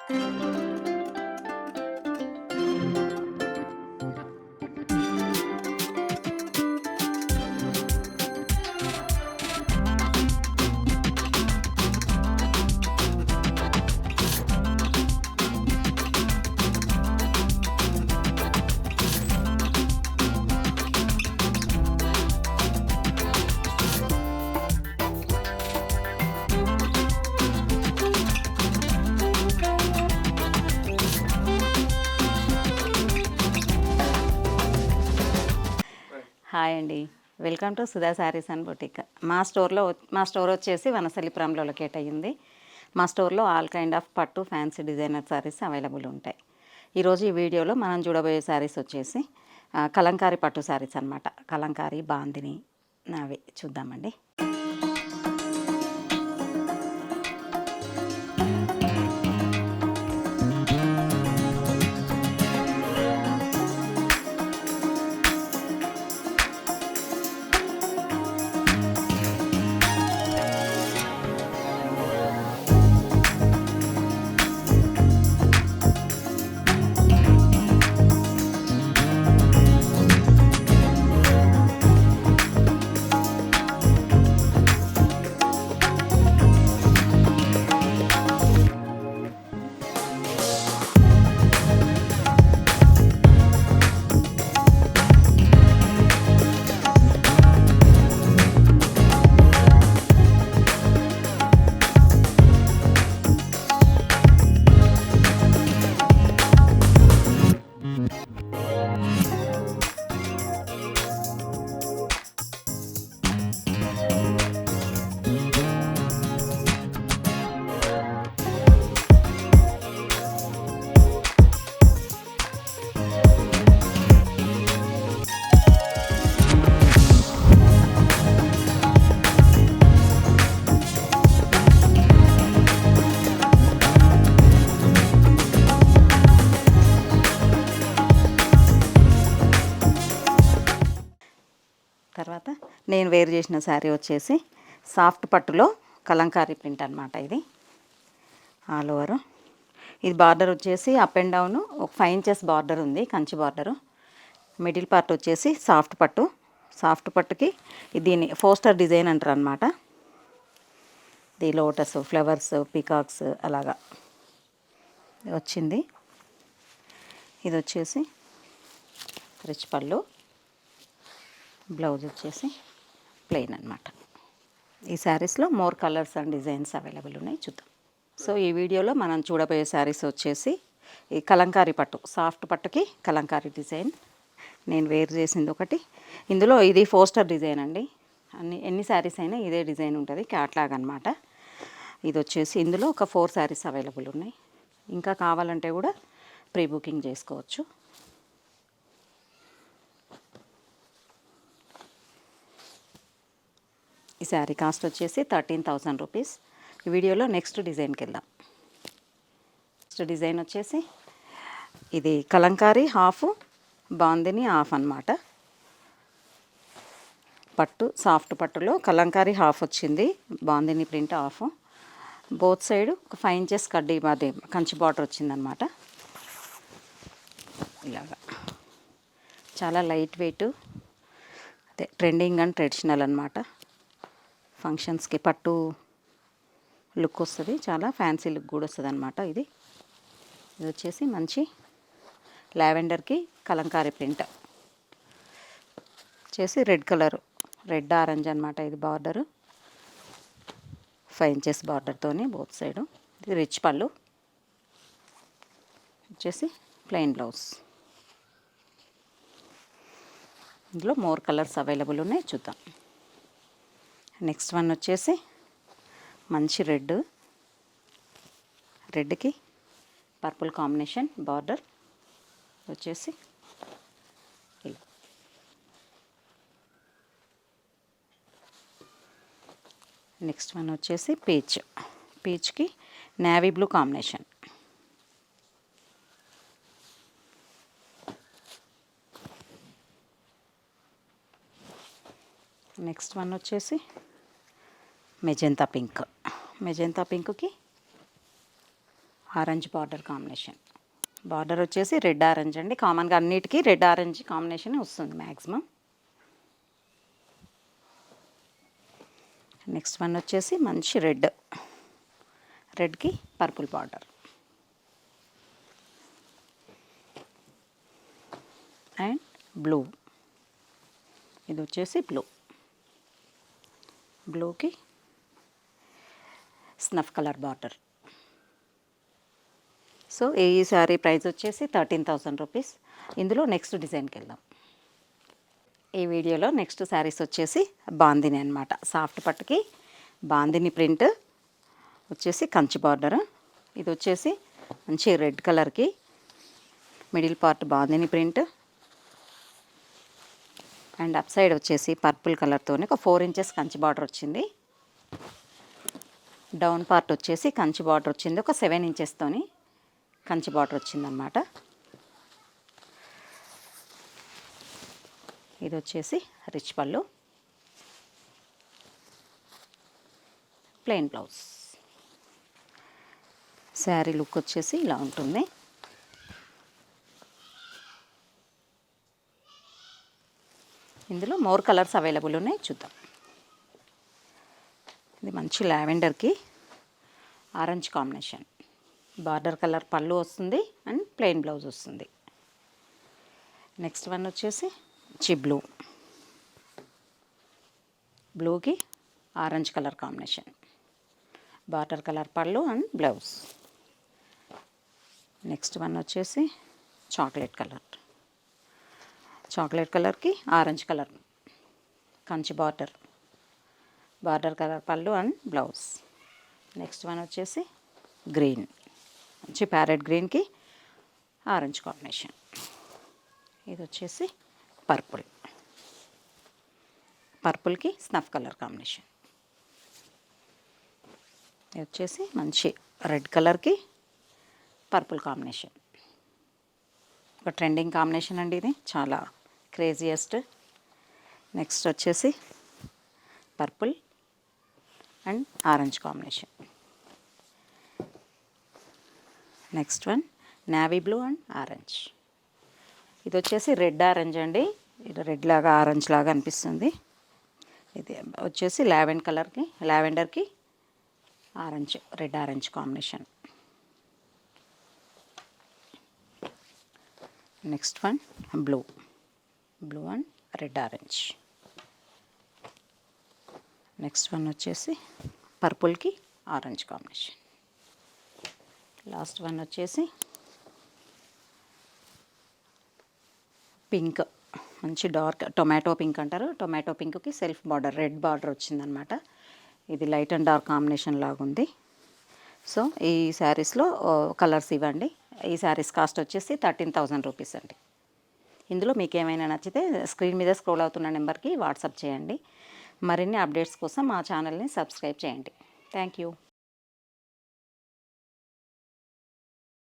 Hi అండి, welcome to Sudha saris and boutique. మా store వచ్చేసి వనసలిపురంలో లొకేట్ అయ్యింది. మా స్టోర్లో ఆల్ కైండ్ ఆఫ్ పట్టు ఫ్యాన్సీ డిజైనర్ శారీస్ అవైలబుల్ ఉంటాయి. ఈరోజు ఈ వీడియోలో మనం చూడబోయే శారీస్ వచ్చేసి కలంకారీ పట్టు శారీస్ అనమాట. కలంకారీ, బాందిని అవి చూద్దామండి. తర్వాత నేను వేర్ చేసిన శారీ వచ్చేసి సాఫ్ట్ పట్టులో కలంకారీ ప్రింట్ అనమాట. ఇది ఆల్ ఓవర్. ఇది బార్డర్ వచ్చేసి అప్ అండ్ డౌన్ ఒక 5 ఇంచెస్ బార్డర్ ఉంది, కంచి బార్డరు. మిడిల్ పార్ట్ వచ్చేసి సాఫ్ట్ పట్టు. సాఫ్ట్ పట్టుకి దీన్ని పోస్టర్ డిజైన్ అంటారు అనమాట. ఇది లోటస్, ఫ్లవర్స్, పీకాక్స్ అలాగా వచ్చింది. ఇది వచ్చేసి రిచ్ పళ్ళు, బ్లౌజ్ వచ్చేసి ప్లెయిన్ అనమాట. ఈ శారీస్లో more colours and designs available ఉన్నాయి, చూద్దాం. సో ఈ వీడియోలో మనం చూడబోయే శారీస్ వచ్చేసి ఈ కలంకారీ పట్టు, సాఫ్ట్ పట్టుకి కలంకారీ డిజైన్. నేను వేర్ చేసింది ఒకటి. ఇందులో ఇది పోస్టర్ డిజైన్ అండి. ఎన్ని శారీస్ అయినా ఇదే డిజైన్ ఉంటుంది, క్యాట్లాగ్ అనమాట. ఇది వచ్చేసి ఇందులో ఒక 4 శారీస్ అవైలబుల్ ఉన్నాయి. ఇంకా కావాలంటే కూడా ప్రీ బుకింగ్ చేసుకోవచ్చు. ఈ శారీ కాస్ట్ వచ్చేసి 13,000 రూపీస్. ఈ వీడియోలో నెక్స్ట్ డిజైన్కి వెళ్దాం. నెక్స్ట్ డిజైన్ వచ్చేసి ఇది కలంకారీ హాఫ్, బాందిని హాఫ్ అన్నమాట. పట్టు సాఫ్ట్ పట్టులో కలంకారీ హాఫ్ వచ్చింది, bandhani print half. Both side ఒక 5 ఇంచెస్ కడ్డీ మాది కంచి బార్డర్ వచ్చిందనమాట. ఇలాగా చాలా లైట్ వెయిట్, అదే ట్రెండింగ్ అండ్ ట్రెడిషనల్ అనమాట. ఫంక్షన్స్కి పట్టు లుక్ వస్తుంది, చాలా ఫ్యాన్సీ లుక్ కూడా వస్తుంది అనమాట. ఇది వచ్చేసి మంచి లావెండర్కి కలంకారీ ప్రింట్ వచ్చేసి రెడ్ కలర్, రెడ్ ఆరెంజ్ అనమాట. ఇది బార్డరు 5 ఇంచెస్ బార్డర్తోనే బోత్ సైడు. ఇది రిచ్ పళ్ళు వచ్చేసి ప్లెయిన్ బ్లౌజ్. ఇందులో మోర్ కలర్స్ అవైలబుల్ ఉన్నాయి, చూద్దాం. నెక్స్ట్ వన్ వచ్చేసి మంచి రెడ్కి పర్పుల్ కాంబినేషన్ బార్డర్ వచ్చేసి ఇలా. నెక్స్ట్ వన్ వచ్చేసి పీచ్కి navy blue combination. Next one వచ్చేసి మెజెంతా పింక్కి ఆరెంజ్ బార్డర్ కాంబినేషన్. బార్డర్ వచ్చేసి రెడ్ ఆరెంజ్ అండి. కామన్గా అన్నిటికీ రెడ్ ఆరెంజ్ కాంబినేషన్ వస్తుంది మ్యాక్సిమం. నెక్స్ట్ వన్ వచ్చేసి మంచి రెడ్కి పర్పుల్ బార్డర్ అండ్ బ్లూ. ఇది వచ్చేసి బ్లూకి స్నఫ్ కలర్ బార్డర్. సో ఈ శారీ ప్రైస్ వచ్చేసి 13,000 రూపీస్. ఇందులో నెక్స్ట్ డిజైన్కి వెళ్దాం. ఈ వీడియోలో నెక్స్ట్ శారీస్ వచ్చేసి బాందిని అనమాట. సాఫ్ట్ పట్టుకి బాందిని ప్రింట్ వచ్చేసి కంచి బార్డర్. ఇది వచ్చేసి మంచి రెడ్ కలర్కి middle part bandhani print and up side వచ్చేసి పర్పుల్ కలర్తోనే ఒక 4 ఇంచెస్ కంచి బార్డర్ వచ్చింది. డౌన్ పార్ట్ వచ్చేసి కంచి బార్డర్ వచ్చింది. ఒక 7 ఇంచెస్తోని కంచి బార్డర్ వచ్చిందనమాట. ఇది వచ్చేసి రిచ్ పళ్ళు, ప్లెయిన్ బ్లౌజ్. శారీ లుక్ వచ్చేసి ఇలా ఉంటుంది. ఇందులో మోర్ కలర్స్ అవైలబుల్ ఉన్నాయి, చూద్దాం. ఇది మంచి లావెండర్కి ఆరెంజ్ కాంబినేషన్. బార్డర్ కలర్ పళ్ళు వస్తుంది అండ్ ప్లెయిన్ బ్లౌజ్ వస్తుంది. నెక్స్ట్ వన్ వచ్చేసి బ్లూకి orange colour combination. Border colour పళ్ళు అండ్ బ్లౌజ్. నెక్స్ట్ వన్ వచ్చేసి చాక్లెట్ కలర్కి orange colour Kanchi border colour పళ్ళు అండ్ బ్లౌజ్. నెక్స్ట్ వన్ వచ్చేసి గ్రీన్, మంచి ప్యారెట్ గ్రీన్కి ఆరెంజ్ కాంబినేషన్. ఇది వచ్చేసి పర్పుల్కి స్నఫ్ కలర్ కాంబినేషన్. ఇది వచ్చేసి మంచి రెడ్ కలర్కి పర్పుల్ కాంబినేషన్. ఒక ట్రెండింగ్ కాంబినేషన్ అండి, ఇది చాలా క్రేజియస్ట్. నెక్స్ట్ వచ్చేసి purple and orange combination. Next one navy blue and orange. ఇది వచ్చేసి రెడ్ ఆరెంజ్ అండి. ఇది రెడ్ లాగా ఆరెంజ్ లాగా అనిపిస్తుంది. ఇది వచ్చేసి లావెండర్కి red orange combination. Next one blue and red orange. Next one వచ్చేసి పర్పుల్కి ఆరెంజ్ కాంబినేషన్. లాస్ట్ వన్ వచ్చేసి పింక్, మంచి డార్క్ టొమాటో పింక్ అంటారు. టొమాటో పింక్కి సెల్ఫ్ బార్డర్ రెడ్ బార్డర్ వచ్చిందనమాట. ఇది లైట్ అండ్ డార్క్ కాంబినేషన్ లాగా ఉంది. సో ఈ శారీస్లో కలర్స్ ఇవ్వండి. ఈ శారీస్ కాస్ట్ వచ్చేసి 13,000 రూపీస్ అండి. ఇందులో మీకు ఏమైనా నచ్చితే స్క్రీన్ మీద స్క్రోల్ అవుతున్న నెంబర్కి వాట్సాప్ చేయండి. మరిన్ని అప్డేట్స్ కోసం మా ఛానల్ని సబ్స్క్రైబ్ చేయండి. Thank you.